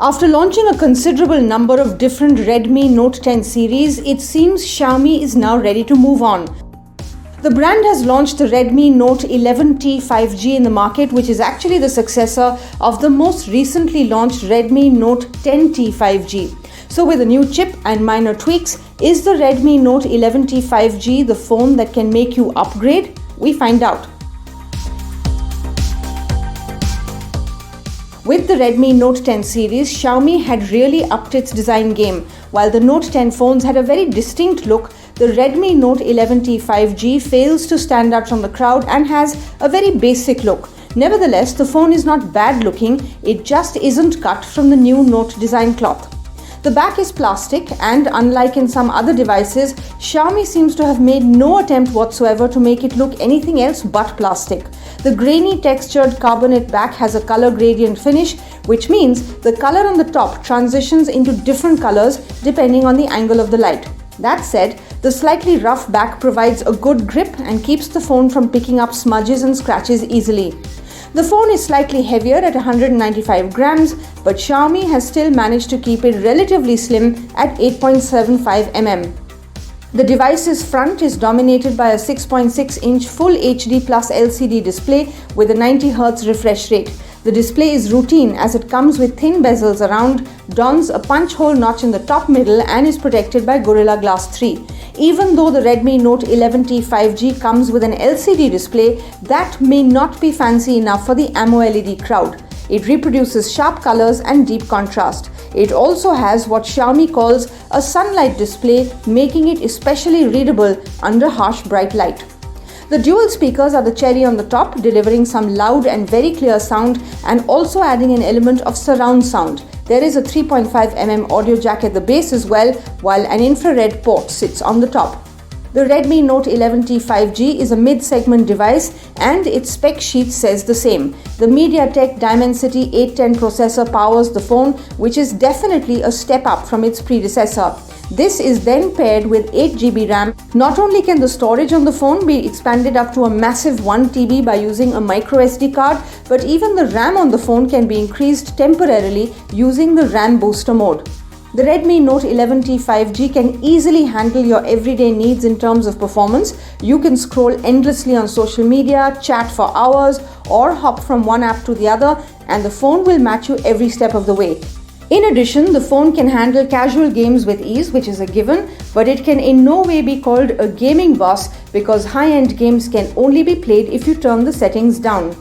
After launching a considerable number of different Redmi Note 10 series, it seems Xiaomi is now ready to move on. The brand has launched the Redmi Note 11T 5G in the market, which is actually the successor of the most recently launched Redmi Note 10T 5G. So with a new chip and minor tweaks, is the Redmi Note 11T 5G the phone that can make you upgrade? We find out. With the Redmi Note 10 series, Xiaomi had really upped its design game. While the Note 10 phones had a very distinct look, the Redmi Note 11T 5G fails to stand out from the crowd and has a very basic look. Nevertheless, the phone is not bad looking, it just isn't cut from the new Note design cloth. The back is plastic and, unlike in some other devices, Xiaomi seems to have made no attempt whatsoever to make it look anything else but plastic. The grainy textured carbonate back has a color gradient finish, which means the color on the top transitions into different colors depending on the angle of the light. That said, the slightly rough back provides a good grip and keeps the phone from picking up smudges and scratches easily. The phone is slightly heavier at 195 grams, but Xiaomi has still managed to keep it relatively slim at 8.75 mm. The device's front is dominated by a 6.6-inch Full HD Plus LCD display with a 90Hz refresh rate. The display is routine as it comes with thin bezels around, dons a punch hole notch in the top middle and is protected by Gorilla Glass 3. Even though the Redmi Note 11T 5G comes with an LCD display, that may not be fancy enough for the AMOLED crowd. It reproduces sharp colors and deep contrast. It also has what Xiaomi calls a sunlight display, making it especially readable under harsh bright light. The dual speakers are the cherry on the top, delivering some loud and very clear sound and also adding an element of surround sound. There is a 3.5 mm audio jack at the base as well, while an infrared port sits on the top. The Redmi Note 11T 5G is a mid-segment device and its spec sheet says the same. The MediaTek Dimensity 810 processor powers the phone, which is definitely a step up from its predecessor. This is then paired with 8GB RAM. Not only can the storage on the phone be expanded up to a massive 1TB by using a microSD card, but even the RAM on the phone can be increased temporarily using the RAM booster mode. The Redmi Note 11T 5G can easily handle your everyday needs in terms of performance. You can scroll endlessly on social media, chat for hours, or hop from one app to the other, and the phone will match you every step of the way. In addition, the phone can handle casual games with ease, which is a given, but it can in no way be called a gaming boss because high-end games can only be played if you turn the settings down.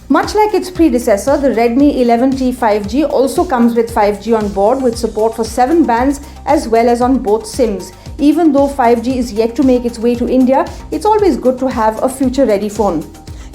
Much like its predecessor, the Redmi 11T 5G also comes with 5G on board with support for 7 bands as well as on both SIMs. Even though 5G is yet to make its way to India, it's always good to have a future-ready phone.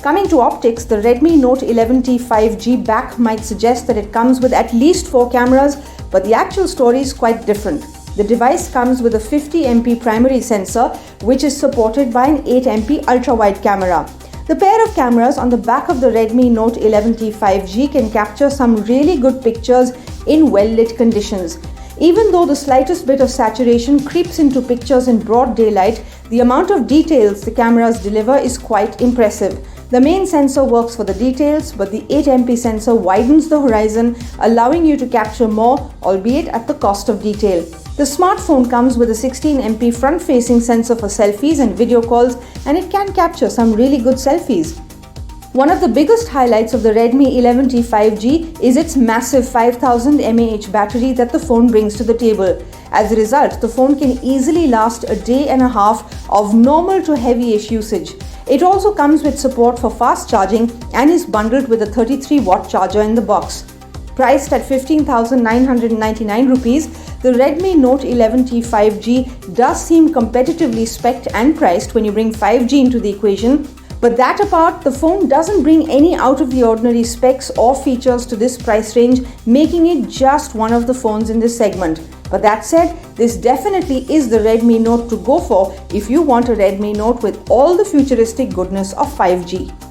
Coming to optics, the Redmi Note 11T 5G back might suggest that it comes with at least 4 cameras, but the actual story is quite different. The device comes with a 50MP primary sensor, which is supported by an 8MP ultra-wide camera. The pair of cameras on the back of the Redmi Note 11T 5G can capture some really good pictures in well-lit conditions. Even though the slightest bit of saturation creeps into pictures in broad daylight, the amount of details the cameras deliver is quite impressive. The main sensor works for the details, but the 8MP sensor widens the horizon, allowing you to capture more, albeit at the cost of detail. The smartphone comes with a 16MP front-facing sensor for selfies and video calls, and it can capture some really good selfies. One of the biggest highlights of the Redmi 11T 5G is its massive 5000 mAh battery that the phone brings to the table. As a result, the phone can easily last a day and a half of normal to heavy-ish usage. It also comes with support for fast charging and is bundled with a 33-watt charger in the box. Priced at 15,999 rupees, the Redmi Note 11T 5G does seem competitively spec'd and priced when you bring 5G into the equation. But that apart, the phone doesn't bring any out-of-the-ordinary specs or features to this price range, making it just one of the phones in this segment. But that said, this definitely is the Redmi Note to go for if you want a Redmi Note with all the futuristic goodness of 5G.